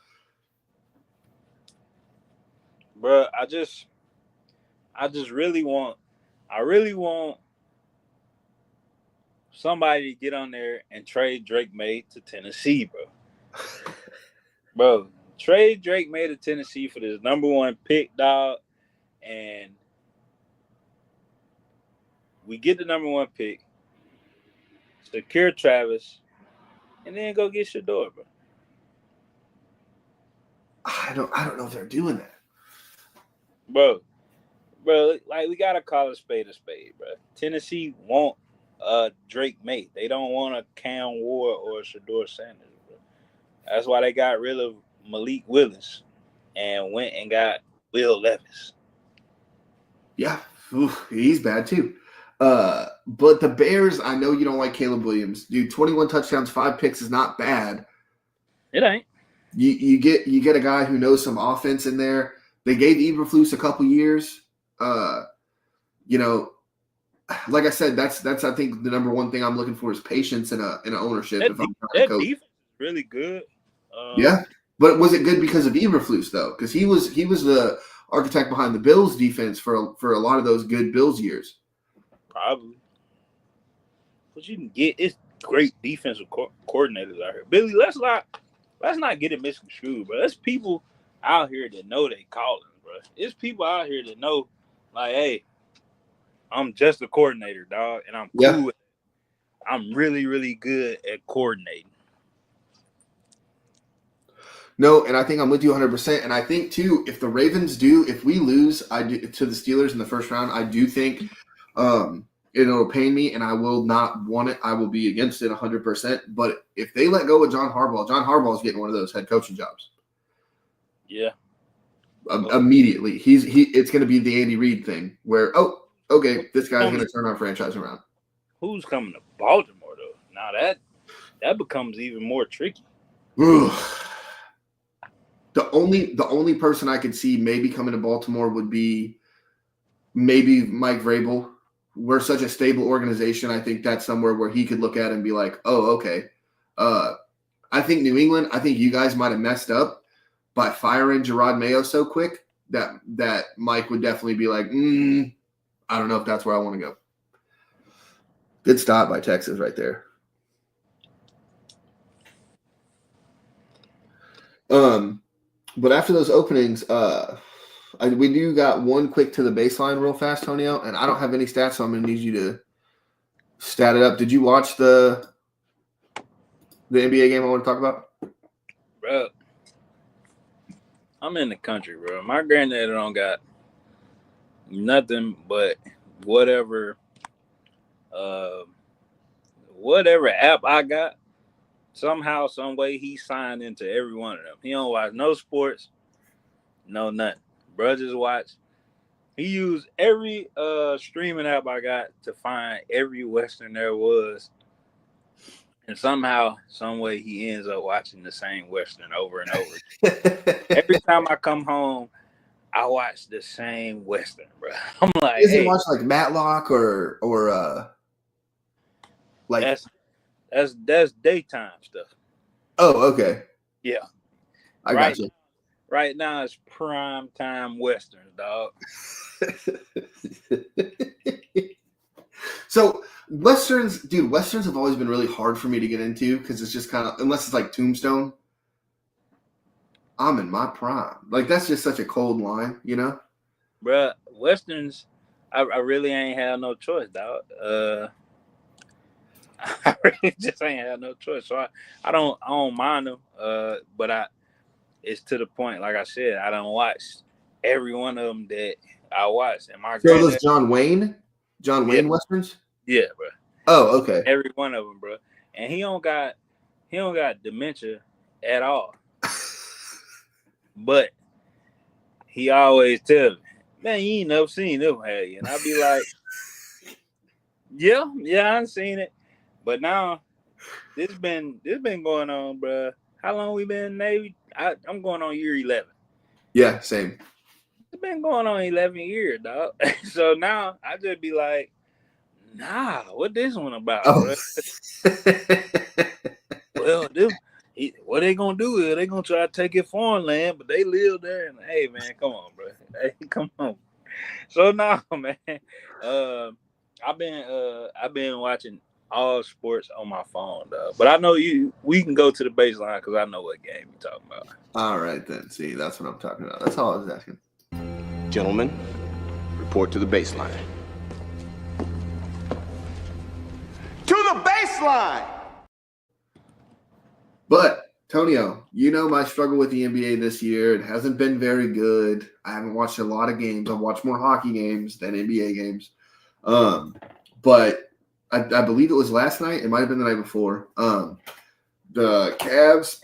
Bro, I really want somebody to get on there and trade Drake May to Tennessee, bro. Bro, trade Drake May to Tennessee for this number 1 pick, dog, and we get the number 1 pick, secure Travis, and then go get Shador, bro. I don't know if they're doing that. Bro, like we gotta call a spade, bro. Tennessee want Drake May. They don't want a Cam Ward or a Shador Sanders, bro. That's why they got rid of Malik Willis and went and got Will Levis. Yeah, he's bad too. But the Bears, I know you don't like Caleb Williams. Dude, 21 touchdowns, 5 picks is not bad. It ain't. You get a guy who knows some offense in there. They gave Eberflus a couple years. Like I said, that's I think the number 1 thing I'm looking for is patience in a ownership. That defense is really good. Yeah, but was it good because of Eberflus though? Because he was the architect behind the Bills defense for a lot of those good Bills years. Probably. But you can get it's great defensive coordinators out here. Billy, let's not get it misconstrued, bro. There's people out here that know they calling, bro. It's people out here that know, like, hey, I'm just a coordinator, dog, and I'm cool with it. I'm really, really good at coordinating. No, and I think I'm with you 100%. And I think, too, if the Ravens if we lose to the Steelers in the first round, I do think it'll pain me, and I will not want it. I will be against it 100%. But if they let go of John Harbaugh is getting one of those head coaching jobs. Yeah. Immediately. It's going to be the Andy Reid thing where, okay, this guy's going to turn our franchise around. Who's coming to Baltimore, though? Now that becomes even more tricky. The only person I could see maybe coming to Baltimore would be maybe Mike Vrabel. We're such a stable organization. I think that's somewhere where he could look at it and be like, oh, okay. I think New England, I think you guys might have messed up by firing Gerard Mayo so quick that Mike would definitely be like, I don't know if that's where I want to go. Good stop by Texas right there. But after those openings, we do got one quick to the baseline real fast, Tonio, and I don't have any stats, so I'm going to need you to stat it up. Did you watch the NBA game I want to talk about? Bro, I'm in the country, bro. My granddad don't got nothing but whatever app I got. Somehow, some way, he signed into every one of them. He don't watch no sports, no nothing. Bro, just watch. He used every streaming app I got to find every Western there was. And somehow, some way, he ends up watching the same Western over and over. Every time I come home, I watch the same Western, bro. I'm like, does he watch like Matlock or like that's daytime stuff. Oh, okay. Yeah. I got you. Right now it's prime time Westerns, dog. So Westerns have always been really hard for me to get into because it's just kind of, unless it's like Tombstone, I'm in my prime. Like, that's just such a cold line, you know? Bruh, Westerns, I really ain't have no choice, dog. I really just ain't have no choice. So I don't mind them. But it's to the point, like I said, I don't watch every one of them that I watch. And my so those John Wayne Westerns? Yeah, bro. Oh, okay. Every one of them, bro. And he don't got dementia at all. But he always tell me, man, you ain't never seen them, have you? And I be like, Yeah, I done seen it, but now this been going on, bro. How long we been in Navy? I'm going on year 11. Yeah, same. It's been going on 11 years, dog. So now I just be like, nah, what this one about, Oh. bro? Well, what they gonna do is they gonna try to take it foreign land, but they live there. And hey, man, come on, bro. Hey, come on. So now, man, I've been watching all sports on my phone, dog. But I know we can go to the baseline because I know what game you're talking about. All right, then. See, that's what I'm talking about. That's all I was asking. Gentlemen, report to the baseline. To the baseline! But, Tonio, you know my struggle with the NBA this year. It hasn't been very good. I haven't watched a lot of games. I've watched more hockey games than NBA games. But I believe it was last night. It might have been the night before. The Cavs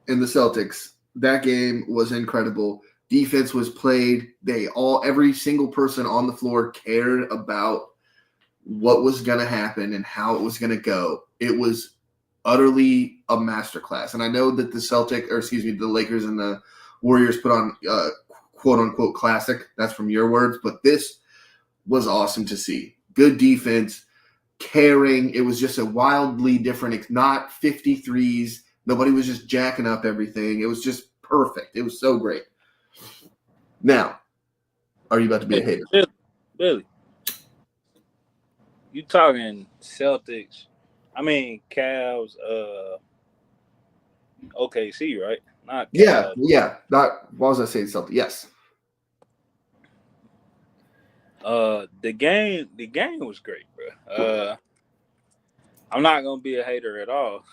and the Celtics, that game was incredible. Defense was played. Every single person on the floor cared about what was going to happen and how it was going to go. It was utterly a masterclass. And I know that the Lakers and the Warriors put on quote unquote classic. That's from your words, but this was awesome to see. Good defense, caring. It was just a wildly different, not 53s. Nobody was just jacking up everything. It was just perfect. It was so great. Now, are you about to be a hater? Billy, you talking Celtics? I mean Cavs, OKC, right? Not Cavs. Yeah. Not. What was I saying? Something. Yes. The game was great, bro. I'm not gonna be a hater at all.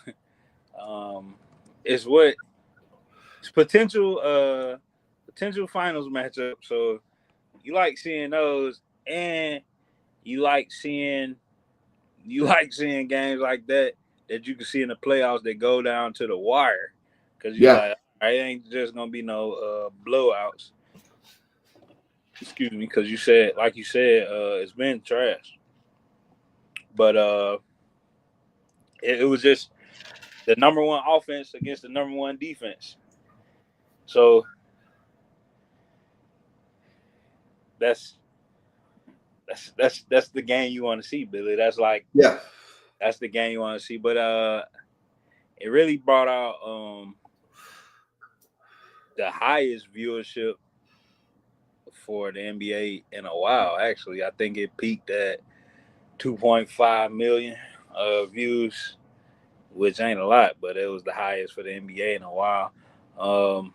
It's potential finals matchup. So you like seeing those, and you like seeing games like that you can see in the playoffs that go down to the wire, because you're like, it ain't just gonna be no blowouts. Excuse me, because you said it's been trash, but it was just the number one offense against the number one defense. So that's the game you want to see, Billy. That's the game you want to see. But it really brought out the highest viewership for the NBA in a while. Actually, I think it peaked at 2.5 million views, which ain't a lot, but it was the highest for the NBA in a while. I'm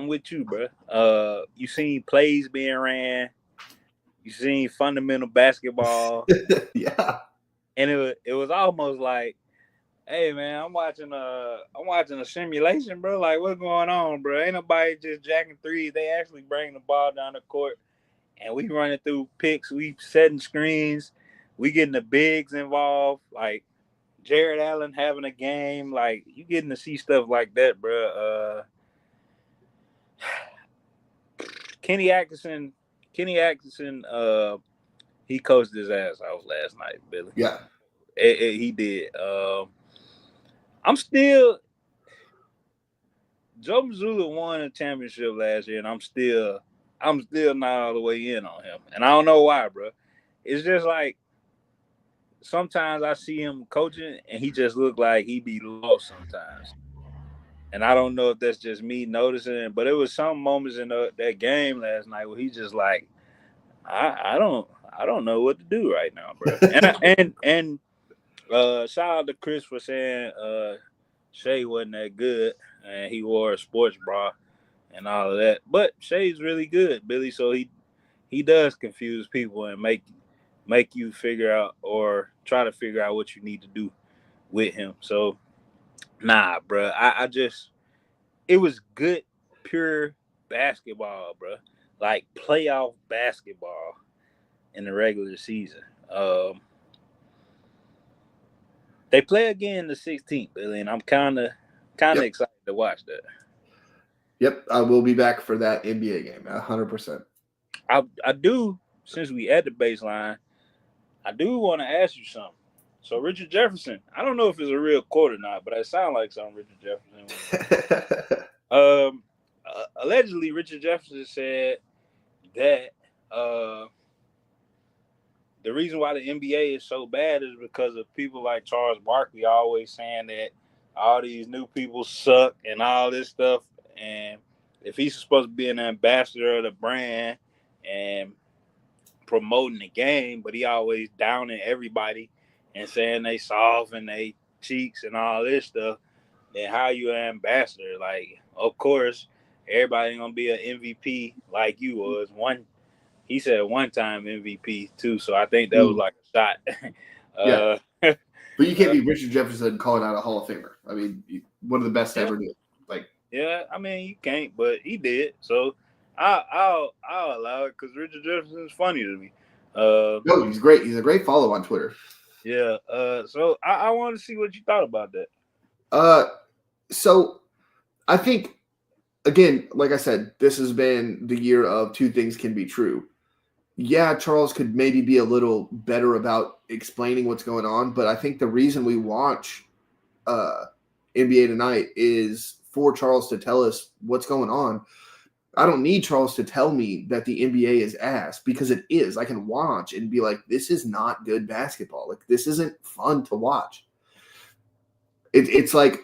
with you, bro. You seen plays being ran, you seen fundamental basketball, Yeah. and it was almost like, hey man, I'm watching a simulation, bro. Like, what's going on, bro? Ain't nobody just jacking threes. They actually bring the ball down the court, and we running through picks. We setting screens. We getting the bigs involved. Like Jared Allen having a game. Like, you getting to see stuff like that, bro. Kenny Atkinson, he coached his ass off last night, Billy. Yeah. He did. I'm still Joe Mazzulla won a championship last year, and I'm still not all the way in on him, and I don't know why, bro. It's just like sometimes I see him coaching, and he just look like he be lost sometimes, and I don't know if that's just me noticing, but it was some moments in that game last night where he just like, I don't know what to do right now, bro. and shout out to Chris for saying Shea wasn't that good, and he wore a sports bra and all of that. But Shea's really good, Billy. So he does confuse people and make you figure out or try to figure out what you need to do with him. So nah, bro. I just, it was good, pure basketball, bro. Like playoff basketball in the regular season. They play again the 16th, Billy, and I'm kind of excited to watch that. Yep, I will be back for that NBA game. 100%. I do, since we at the baseline, I do want to ask you something. So Richard Jefferson, I don't know if it's a real quote or not, but it sounds like something Richard Jefferson was. Allegedly, Richard Jefferson said that the reason why the NBA is so bad is because of people like Charles Barkley always saying that all these new people suck and all this stuff. And if he's supposed to be an ambassador of the brand and promoting the game, but he always downing everybody and saying they soft and they cheeks and all this stuff, then how you an ambassador? Like, of course, everybody ain't gonna be an MVP like you was. He said one time MVP too, so I think that was like a shot. Yeah. But you can't be Richard Jefferson calling out a Hall of Famer. I mean, one of the best to ever do. Like, yeah, I mean, you can't, but he did. So I'll allow it because Richard Jefferson is funny to me. No, he's great. He's a great follow on Twitter. Yeah. So I want to see what you thought about that. So I think, again, like I said, this has been the year of two things can be true. Yeah, Charles could maybe be a little better about explaining what's going on, but I think the reason we watch NBA tonight is for Charles to tell us what's going on. I don't need Charles to tell me that the NBA is ass, because it is. I can watch and be like, this is not good basketball. Like, this isn't fun to watch. It's like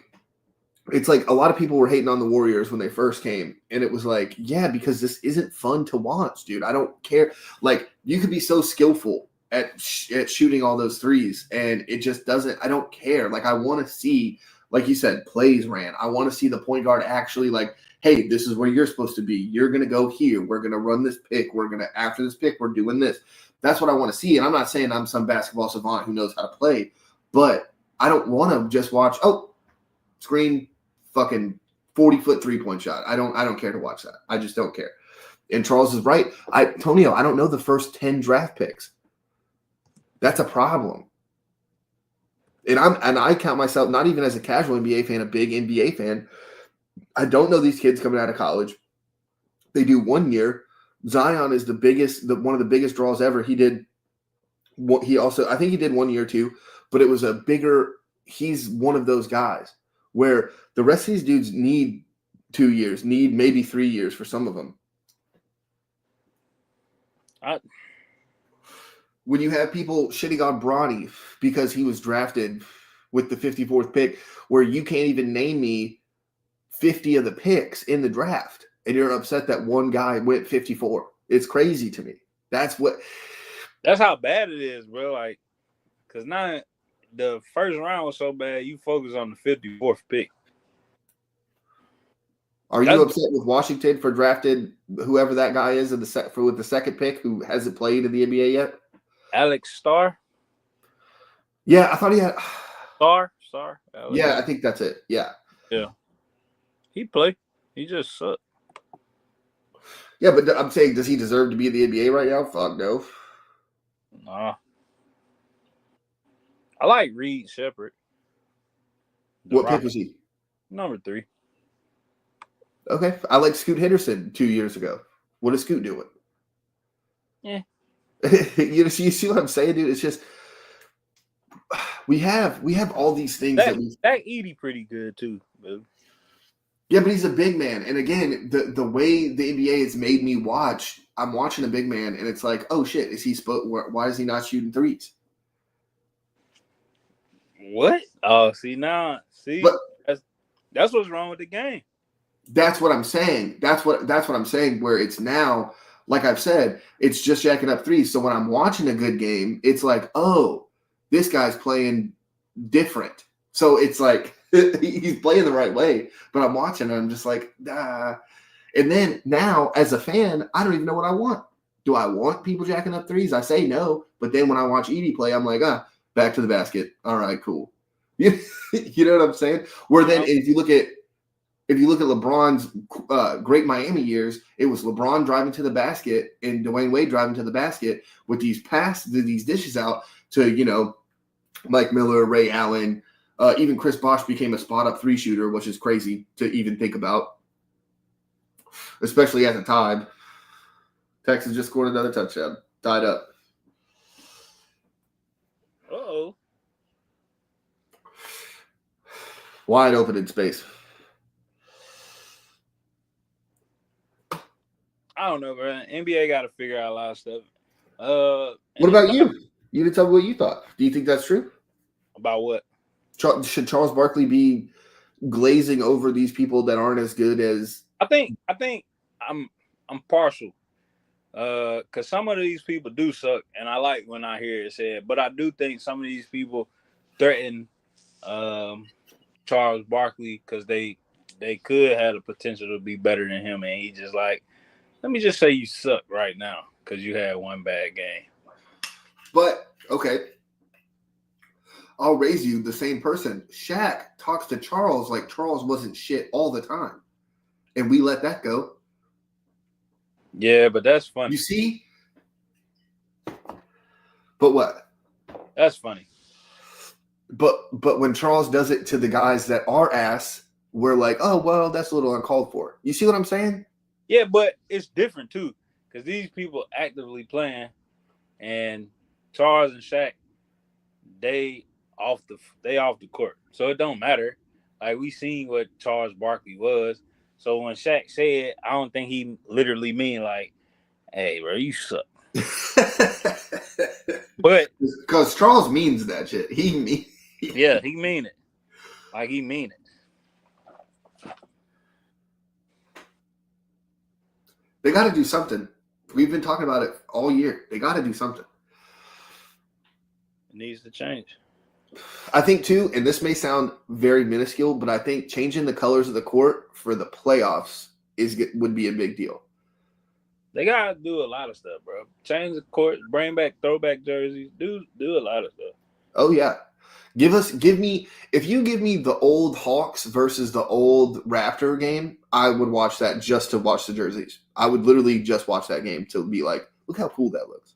a lot of people were hating on the Warriors when they first came, and it was like, yeah, because this isn't fun to watch, dude. I don't care. Like, you could be so skillful at shooting all those threes, and it just doesn't. I don't care. Like, I want to see, like you said, plays ran. I want to see the point guard actually like, hey, this is where you're supposed to be. You're gonna go here. We're gonna run this pick. After this pick, we're doing this. That's what I want to see. And I'm not saying I'm some basketball savant who knows how to play, but I don't want to just watch. Oh, screen. Fucking 40-foot 3-point shot. I don't care to watch that. I just don't care. And Charles is right. Tonio, I don't know the first 10 draft picks. That's a problem. And I count myself not even as a casual NBA fan, a big NBA fan. I don't know these kids coming out of college. They do 1 year. Zion is one of the biggest draws ever. I think he did 1 year too, but it was he's one of those guys where the rest of these dudes need 2 years, need maybe 3 years for some of them. When you have people shitting on Bronny because he was drafted with the 54th pick, where you can't even name me 50 of the picks in the draft, and you're upset that one guy went 54. It's crazy to me. That's how bad it is, bro. Like, because now the first round was so bad, you focus on the 54th pick. Are you upset with Washington for drafted whoever that guy is with the second pick who hasn't played in the NBA yet? Alex Starr? Yeah, I thought he had Starr. Yeah, I think that's it. Yeah. Yeah. He played. He just sucked. Yeah, but I'm saying, does he deserve to be in the NBA right now? Fuck no. Nah. I like Reed Shepherd. What pick was he? Number 3. Okay. I like Scoot Henderson 2 years ago. What is Scoot doing? Yeah. You see what I'm saying, dude? It's just we have all these things that Edey pretty good too, dude. Yeah, but he's a big man. And again, the way the NBA has made me watch, I'm watching a big man, and it's like, oh shit, why is he not shooting threes? What? Oh, but that's what's wrong with the game. That's what I'm saying. That's what I'm saying. Where it's now, like I've said, it's just jacking up threes. So when I'm watching a good game, it's like, oh, this guy's playing different. So it's like he's playing the right way, but I'm watching and I'm just like, ah. And then now, as a fan, I don't even know what I want. Do I want people jacking up threes? I say no. But then when I watch Edey play, I'm like, back to the basket. All right, cool. You know what I'm saying? Where then if you look at LeBron's great Miami years, it was LeBron driving to the basket and Dwayne Wade driving to the basket with these dishes out to, Mike Miller, Ray Allen. Even Chris Bosh became a spot-up 3 shooter, which is crazy to even think about. especially at the time. Texas just scored another touchdown. Tied up. Uh-oh. Wide open in space. I don't know, bro. NBA got to figure out a lot of stuff. What about you? You didn't tell me what you thought. Do you think that's true? About what? Should Charles Barkley be glazing over these people that aren't as good as? I think I'm partial. Cause some of these people do suck, and I like when I hear it said. But I do think some of these people threaten Charles Barkley because they could have the potential to be better than him, and he just like, let me just say you suck right now because you had one bad game. But okay, I'll raise you the same person. Shaq talks to Charles like Charles wasn't shit all the time, and we let that go. Yeah, but that's funny. You see? But what? That's funny. But when Charles does it to the guys that are ass, we're like, oh, well, that's a little uncalled for. You see what I'm saying? Yeah, but it's different too, because these people actively playing, and Charles and Shaq, they off the court, so it don't matter. Like we seen what Charles Barkley was. So when Shaq said, I don't think he literally mean like, hey, bro, you suck. But because Charles means that shit. He mean it. Like he mean it. They got to do something. We've been talking about it all year. They got to do something. It needs to change. I think too, and this may sound very minuscule, but I think changing the colors of the court for the playoffs would be a big deal. They gotta do a lot of stuff, bro. Change the court, bring back throwback jerseys, do a lot of stuff. Oh yeah. If you give me the old Hawks versus the old Raptor game, I would watch that just to watch the jerseys. I would literally just watch that game to be like, look how cool that looks.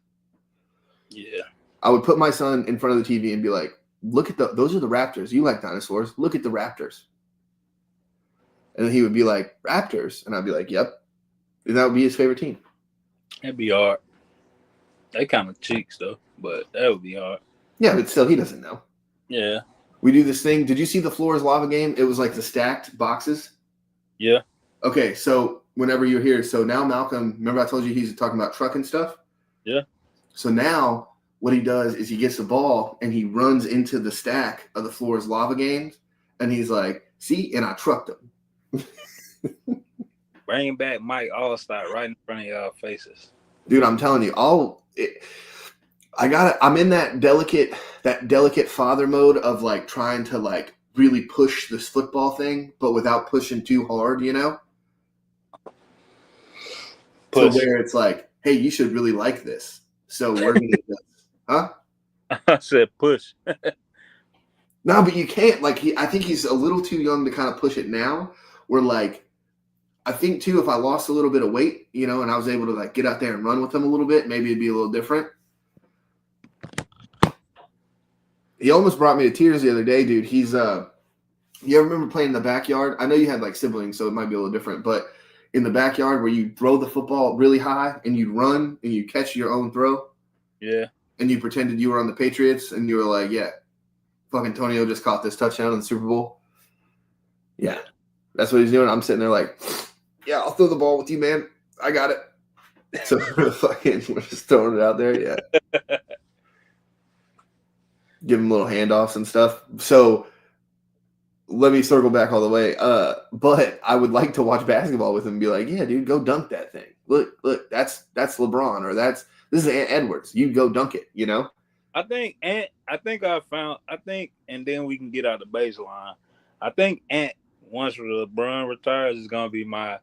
Yeah. I would put my son in front of the TV and be like, look at those are the Raptors. You like dinosaurs. Look at the Raptors. And then he would be like, Raptors. And I'd be like, yep. And that would be his favorite team. It'd be hard. They kind of cheeks though, but that would be hard. Yeah, but still, he doesn't know. Yeah. We do this thing. Did you see the Floor is Lava game? It was like the stacked boxes. Yeah. Okay, so whenever you're here, so now Malcolm, remember I told you he's talking about truck and stuff? Yeah. So now what he does is he gets the ball and he runs into the stack of the Floor is Lava games, and he's like, see, and I trucked him. Bring back Mike Allstar right in front of y'all faces. Dude, I'm telling you, I'm in that delicate father mode of like trying to like really push this football thing, but without pushing too hard, you know? Push. So where it's like, hey, you should really like this. So we're gonna do this. Huh? I said push. No, but you can't. Like I think he's a little too young to kind of push it now. We're like, I think too, if I lost a little bit of weight, you know, and I was able to like get out there and run with him a little bit, maybe it'd be a little different. He almost brought me to tears the other day, dude. He's you ever remember playing in the backyard? I know you had like siblings, so it might be a little different, but in the backyard where you throw the football really high and you run and you catch your own throw. Yeah. And you pretended you were on the Patriots and you were like, yeah, fucking Tonio just caught this touchdown in the Super Bowl. Yeah. That's what he's doing. I'm sitting there like, yeah, I'll throw the ball with you, man. I got it. So we're just throwing it out there. Yeah. Give him little handoffs and stuff. So let me circle back all the way. But I would like to watch basketball with him and be like, yeah, dude, go dunk that thing. Look, that's LeBron, or this is Ant Edwards. You go dunk it, you know? I think, and then we can get out the baseline. I think Ant, once LeBron retires, is gonna be my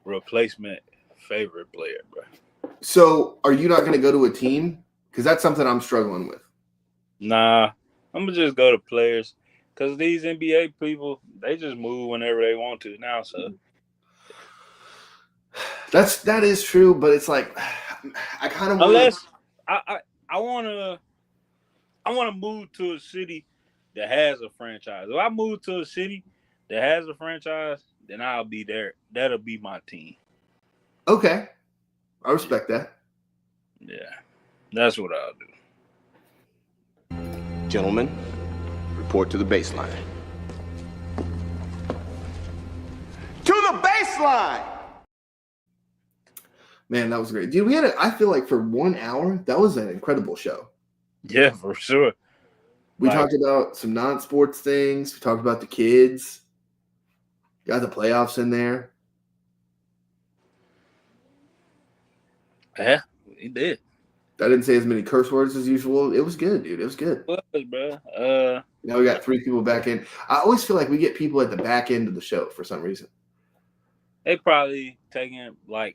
replacement favorite player, bro. So are you not gonna go to a team? Because that's something I'm struggling with. Nah, I'm gonna just go to players. Because these NBA people, they just move whenever they want to now. So that is true, but it's like I kind of unless I wanna move to a city that has a franchise. If I move to a city that has a franchise, then I'll be there. That'll be my team. Okay. I respect that. Yeah, that's what I'll do. Gentlemen, report to the baseline. To the baseline! Man, that was great. Dude, I feel like for 1 hour, that was an incredible show. Yeah, for sure. We talked about some non-sports things. We talked about the kids. Got the playoffs in there. Yeah, he did. I didn't say as many curse words as usual. It was good, dude. It was good. It was, bro. Now we got 3 people back in. I always feel like we get people at the back end of the show for some reason. They probably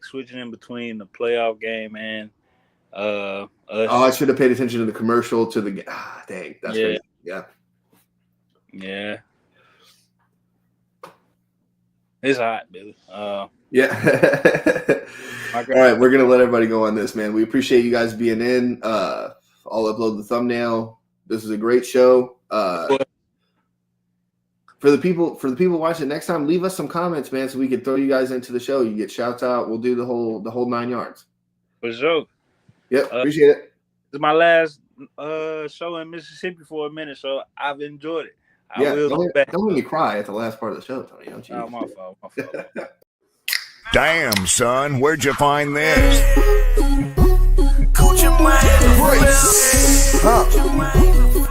switching in between the playoff game and us. Oh, I should have paid attention to the commercial dang, that's crazy. Yeah. Yeah. It's hot, Billy. Yeah. All right, we're gonna let everybody go on this, man. We appreciate you guys being in. I'll upload the thumbnail. This is a great show. For the people watching next time, leave us some comments, man, so we can throw you guys into the show. You get shouts out. We'll do the whole 9 yards. For sure. Yep, appreciate it. This is my last show in Mississippi for a minute, so I've enjoyed it. Don't let me cry at the last part of the show, Tony. Don't you? Oh, my fault. Damn, son, where'd you find this?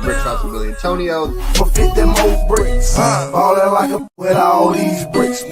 Bricks out to Billy and Tonio. Fit them old bricks. Ballin' like a with all these bricks.